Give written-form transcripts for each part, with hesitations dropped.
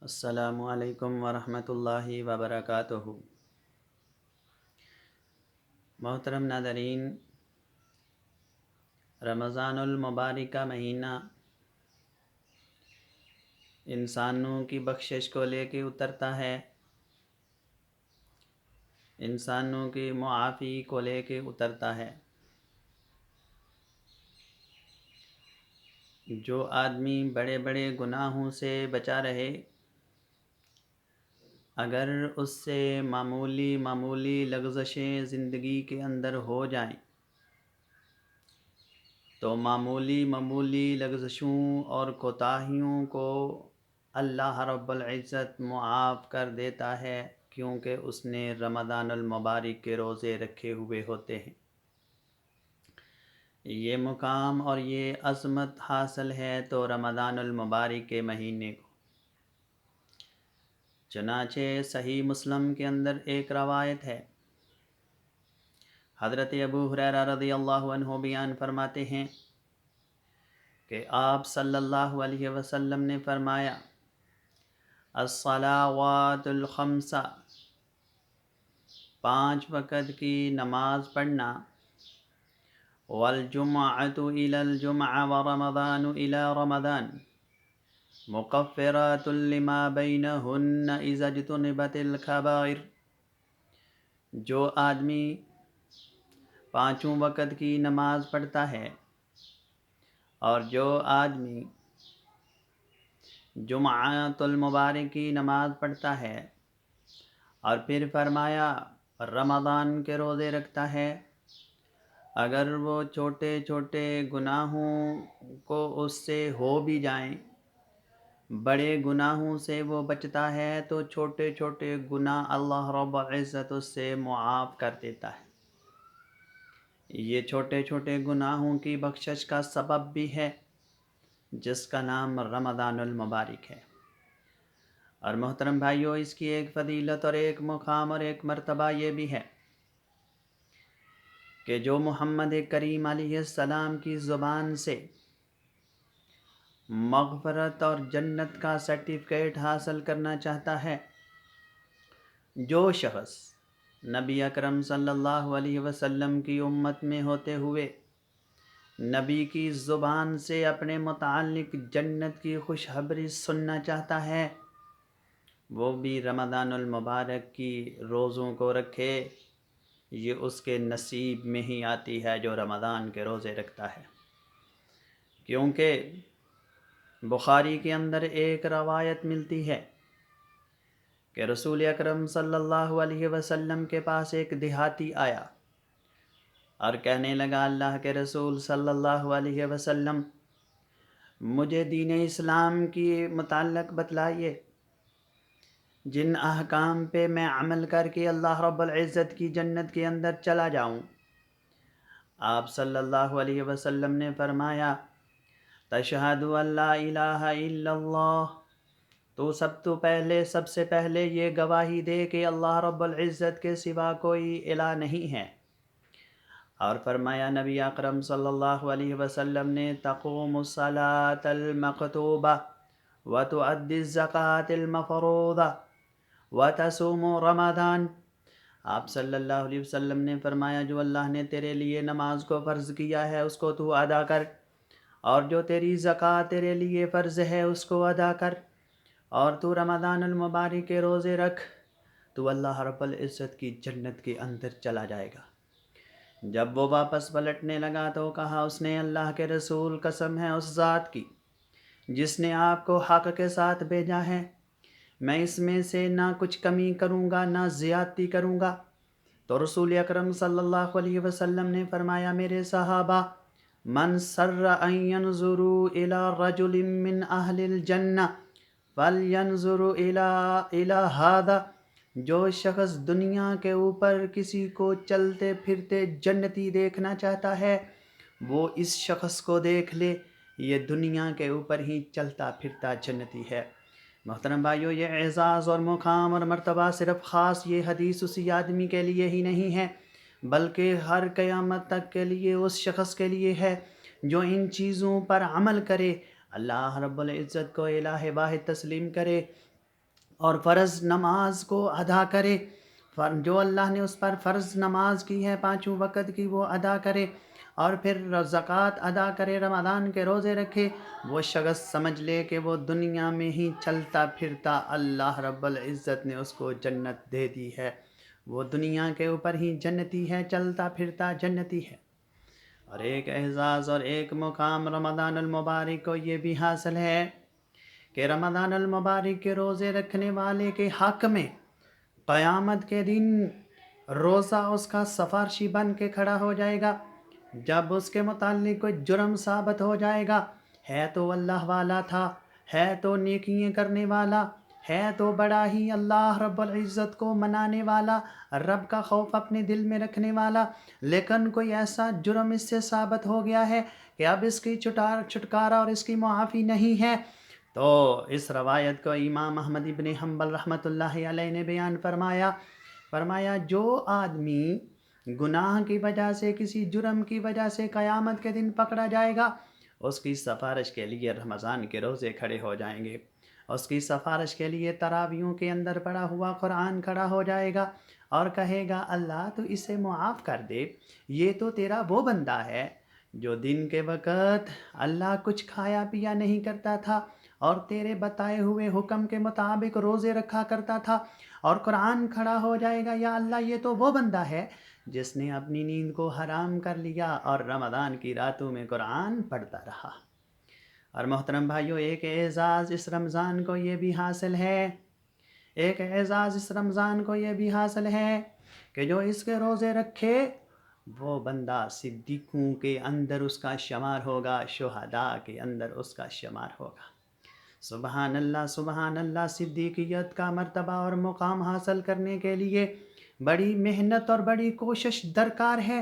السلام علیکم ورحمۃ اللہ وبرکاتہ۔ محترم ناظرین، رمضان المبارک کا مہینہ انسانوں کی بخشش کو لے کے اترتا ہے، انسانوں کی معافی کو لے کے اترتا ہے۔ جو آدمی بڑے بڑے گناہوں سے بچا رہے، اگر اس سے معمولی لغزشیں زندگی کے اندر ہو جائیں تو معمولی لغزشوں اور کوتاہیوں کو اللہ رب العزت معاف کر دیتا ہے، کیونکہ اس نے رمضان المبارک کے روزے رکھے ہوئے ہوتے ہیں۔ یہ مقام اور یہ عظمت حاصل ہے تو رمضان المبارک کے مہینے کو۔ چنانچہ صحیح مسلم کے اندر ایک روایت ہے، حضرت ابو ہریرہ رضی اللہ عنہ بیان فرماتے ہیں کہ آپ صلی اللہ علیہ وسلم نے فرمایا، الصلاوات الخمسہ، 5 وقت کی نماز پڑھنا، والجمعۃ الی الجمعہ ورمضان الی رمضان مکفرات لما بینہن اذا اجتنبت الکبائر۔ جو آدمی 5 وقت کی نماز پڑھتا ہے اور جو آدمی جمعۃ المبارک کی نماز پڑھتا ہے اور پھر فرمایا رمضان کے روزے رکھتا ہے، اگر وہ چھوٹے چھوٹے گناہوں کو اس سے ہو بھی جائیں، بڑے گناہوں سے وہ بچتا ہے تو چھوٹے چھوٹے گناہ اللہ رب العزت اس سے معاف کر دیتا ہے۔ یہ چھوٹے چھوٹے گناہوں کی بخشش کا سبب بھی ہے، جس کا نام رمضان المبارک ہے۔ اور محترم بھائیوں، اس کی ایک فضیلت اور ایک مقام اور ایک مرتبہ یہ بھی ہے کہ جو محمد کریم علیہ السلام کی زبان سے مغفرت اور جنت کا سرٹیفکیٹ حاصل کرنا چاہتا ہے، جو شخص نبی اکرم صلی اللہ علیہ وسلم کی امت میں ہوتے ہوئے نبی کی زبان سے اپنے متعلق جنت کی خوشخبری سننا چاہتا ہے، وہ بھی رمضان المبارک کی روزوں کو رکھے۔ یہ اس کے نصیب میں ہی آتی ہے جو رمضان کے روزے رکھتا ہے، کیونکہ بخاری کے اندر ایک روایت ملتی ہے کہ رسول اکرم صلی اللہ علیہ وسلم کے پاس ایک دیہاتی آیا اور کہنے لگا، اللہ کے رسول صلی اللہ علیہ وسلم، مجھے دین اسلام کی متعلق بتلائیے، جن احکام پہ میں عمل کر کے اللہ رب العزت کی جنت کے اندر چلا جاؤں۔ آپ صلی اللہ علیہ وسلم نے فرمایا، تشہد ان لا الہ الا اللہ، تو سب سے پہلے یہ گواہی دے کہ اللہ رب العزت کے سوا کوئی الہ نہیں ہے۔ اور فرمایا نبی اکرم صلی اللہ علیہ وسلم نے، تقوم الصلاۃ المکتوبہ وتؤدی الزکوٰۃ المفروضہ وتصوم رمضان۔ آپ صلی اللہ علیہ وسلم نے فرمایا، جو اللہ نے تیرے لیے نماز کو فرض کیا ہے اس کو تو ادا کر، اور جو تیری زکوٰۃ تیرے لیے فرض ہے اس کو ادا کر، اور تو رمضان المبارک کے روزے رکھ، تو اللہ رب العزت کی جنت کے اندر چلا جائے گا۔ جب وہ واپس پلٹنے لگا تو کہا اس نے، اللہ کے رسول، قسم ہے اس ذات کی جس نے آپ کو حق کے ساتھ بھیجا ہے، میں اس میں سے نہ کچھ کمی کروں گا نہ زیادتی کروں گا۔ تو رسول اکرم صلی اللہ علیہ وسلم نے فرمایا، میرے صحابہ، من سر ان ينظروا الى رجل من اہل الجنہ فلینظروا الى هذا، جو شخص دنیا کے اوپر کسی کو چلتے پھرتے جنتی دیکھنا چاہتا ہے وہ اس شخص کو دیکھ لے، یہ دنیا کے اوپر ہی چلتا پھرتا جنتی ہے۔ محترم بھائیو، یہ اعزاز اور مقام اور مرتبہ صرف خاص یہ حدیث اسی آدمی کے لیے ہی نہیں ہے، بلکہ ہر قیامت تک کے لیے اس شخص کے لیے ہے جو ان چیزوں پر عمل کرے، اللہ رب العزت کو الہ واحد تسلیم کرے اور فرض نماز کو ادا کرے، جو اللہ نے اس پر فرض نماز کی ہے 5 وقت کی وہ ادا کرے، اور پھر زکوٰۃ ادا کرے، رمضان کے روزے رکھے، وہ شخص سمجھ لے کہ وہ دنیا میں ہی چلتا پھرتا اللہ رب العزت نے اس کو جنت دے دی ہے، وہ دنیا کے اوپر ہی جنتی ہے، چلتا پھرتا جنتی ہے۔ اور ایک اعزاز اور ایک مقام رمضان المبارک کو یہ بھی حاصل ہے کہ رمضان المبارک کے روزے رکھنے والے کے حق میں قیامت کے دن روزہ اس کا سفارشی بن کے کھڑا ہو جائے گا۔ جب اس کے متعلق کوئی جرم ثابت ہو جائے گا، ہے تو اللہ والا تھا، ہے تو نیکیاں کرنے والا، ہے تو بڑا ہی اللہ رب العزت کو منانے والا، رب کا خوف اپنے دل میں رکھنے والا، لیکن کوئی ایسا جرم اس سے ثابت ہو گیا ہے کہ اب اس کی چھٹکارا اور اس کی معافی نہیں ہے، تو اس روایت کو امام احمد ابن حنبل رحمۃ اللہ علیہ نے بیان فرمایا جو آدمی گناہ کی وجہ سے، کسی جرم کی وجہ سے قیامت کے دن پکڑا جائے گا، اس کی سفارش کے لیے رمضان کے روزے کھڑے ہو جائیں گے، اس کی سفارش کے لیے تراویحوں کے اندر پڑا ہوا قرآن کھڑا ہو جائے گا اور کہے گا اللہ تو اسے معاف کر دے، یہ تو تیرا وہ بندہ ہے جو دن کے وقت اللہ کچھ کھایا پیا نہیں کرتا تھا اور تیرے بتائے ہوئے حکم کے مطابق روزے رکھا کرتا تھا، اور قرآن کھڑا ہو جائے گا یا اللہ یہ تو وہ بندہ ہے جس نے اپنی نیند کو حرام کر لیا اور رمضان کی راتوں میں قرآن پڑھتا رہا۔ اور محترم بھائیو، ایک اعزاز اس رمضان کو یہ بھی حاصل ہے، ایک اعزاز اس رمضان کو یہ بھی حاصل ہے کہ جو اس کے روزے رکھے وہ بندہ صدیقوں کے اندر اس کا شمار ہوگا، شہداء کے اندر اس کا شمار ہوگا۔ سبحان اللہ سبحان اللہ، صدیقیت کا مرتبہ اور مقام حاصل کرنے کے لیے بڑی محنت اور بڑی کوشش درکار ہے۔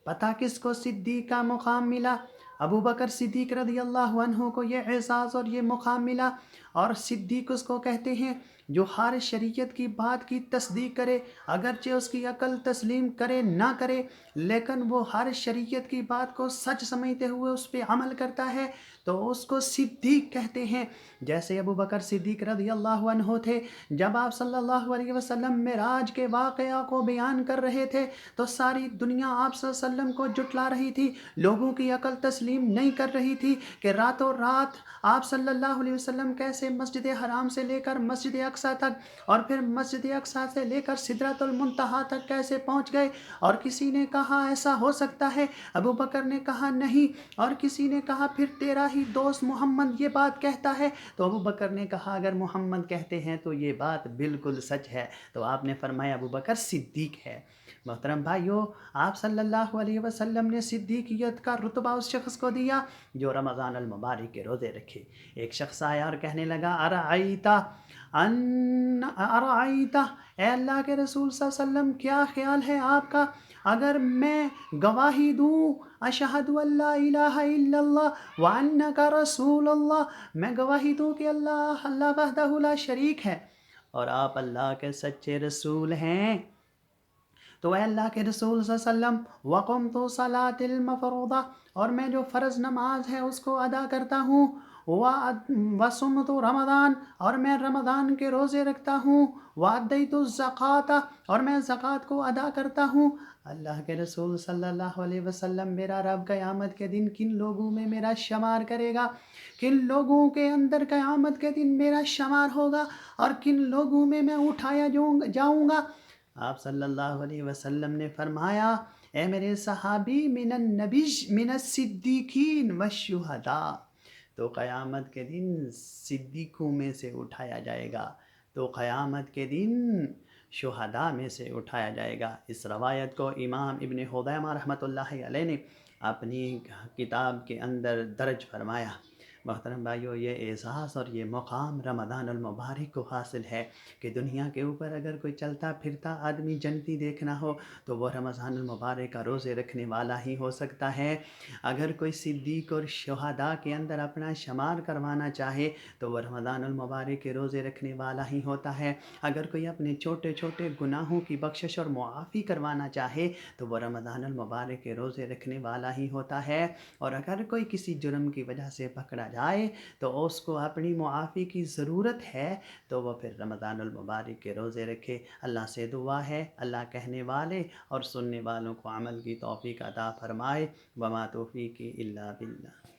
پتہ کس کو صدیق کا مقام ملا؟ ابو بکر صدیق رضی اللہ عنہ کو یہ اعزاز اور یہ مقام ملا، اور صدیق اس کو کہتے ہیں جو ہر شریعت کی بات کی تصدیق کرے، اگرچہ اس کی عقل تسلیم کرے نہ کرے، لیکن وہ ہر شریعت کی بات کو سچ سمجھتے ہوئے اس پہ عمل کرتا ہے، تو اس کو صدیق کہتے ہیں۔ جیسے ابو بکر صدیق رضی اللہ عنہ تھے، جب آپ صلی اللہ علیہ وسلم معراج کے واقعہ کو بیان کر رہے تھے تو ساری دنیا آپ صلی اللہ علیہ وسلم کو جھٹلا رہی تھی، لوگوں کی عقل تسلیم نہیں کر رہی تھی کہ راتوں رات آپ صلی اللہ علیہ وسلم کیسے مسجد حرام سے لے کر مسجد اقصیٰ تک اور پھر مسجد اقصیٰ سے لے کر سدرۃ المنتہا تک کیسے پہنچ گئے، اور کسی نے کہا ایسا ہو سکتا ہے، ابو بکر نے کہا نہیں، اور کسی نے کہا پھر تیرا ہی دوست محمد یہ بات کہتا ہے، تو ابو بکر نے کہا اگر محمد کہتے ہیں تو یہ بات بالکل سچ ہے، تو آپ نے فرمایا ابو بکر صدیق ہے۔ محترم بھائیو، آپ صلی اللہ علیہ وسلم نے صدیقیت کا رتبہ اس شخص کو دیا جو رمضان المبارک کے روزے رکھے۔ ایک شخص آیا اور کہنے لگا ارائیتا، اے اللہ کے رسول صلی اللہ علیہ وسلم کیا خیال ہے آپ کا اگر میں گواہی دوں اشہد ان لا الہ الا اللہ وانک رسول اللہ، میں گواہی دوں کہ اللہ وحدہ لا شریک ہے اور آپ اللہ کے سچے رسول ہیں، تو اے اللہ کے رسول صلی اللہ علیہ وسلم وقمت صلاۃ المفروضہ، اور میں جو فرض نماز ہے اس کو ادا کرتا ہوں، وصمت رمضان، اور میں رمضان کے روزے رکھتا ہوں، وادیت الزکوٰۃ، اور میں زکوٰۃ کو ادا کرتا ہوں۔ اللہ کے رسول صلی اللہ علیہ وسلم، میرا رب قیامت کے دن کن لوگوں میں میرا شمار کرے گا، کن لوگوں کے اندر قیامت کے دن میرا شمار ہوگا اور کن لوگوں میں میں اٹھایا جاؤں گا؟ آپ صلی اللہ علیہ وسلم نے فرمایا اے میرے صحابی من الصدیقین والشہداء، تو قیامت کے دن صدیقوں میں سے اٹھایا جائے گا، تو قیامت کے دن شہداء میں سے اٹھایا جائے گا۔ اس روایت کو امام ابن خزیمہ رحمۃ اللہ علیہ نے اپنی کتاب کے اندر درج فرمایا۔ محترم بھائیو، یہ اعزاز اور یہ مقام رمضان المبارک کو حاصل ہے کہ دنیا کے اوپر اگر کوئی چلتا پھرتا آدمی جنتی دیکھنا ہو تو وہ رمضان المبارک کا روزے رکھنے والا ہی ہو سکتا ہے۔ اگر کوئی صدیق اور شہداء کے اندر اپنا شمار کروانا چاہے تو وہ رمضان المبارک کے روزے رکھنے والا ہی ہوتا ہے۔ اگر کوئی اپنے چھوٹے چھوٹے گناہوں کی بخشش اور معافی کروانا چاہے تو وہ رمضان المبارک کے روزے رکھنے والا ہی ہوتا ہے، اور اگر کوئی کسی جرم کی وجہ سے پکڑا جائے تو اس کو اپنی معافی کی ضرورت ہے، تو وہ پھر رمضان المبارک کے روزے رکھے۔ اللہ سے دعا ہے اللہ کہنے والے اور سننے والوں کو عمل کی توفیق عطا فرمائے۔ وما توفیقی الا باللہ۔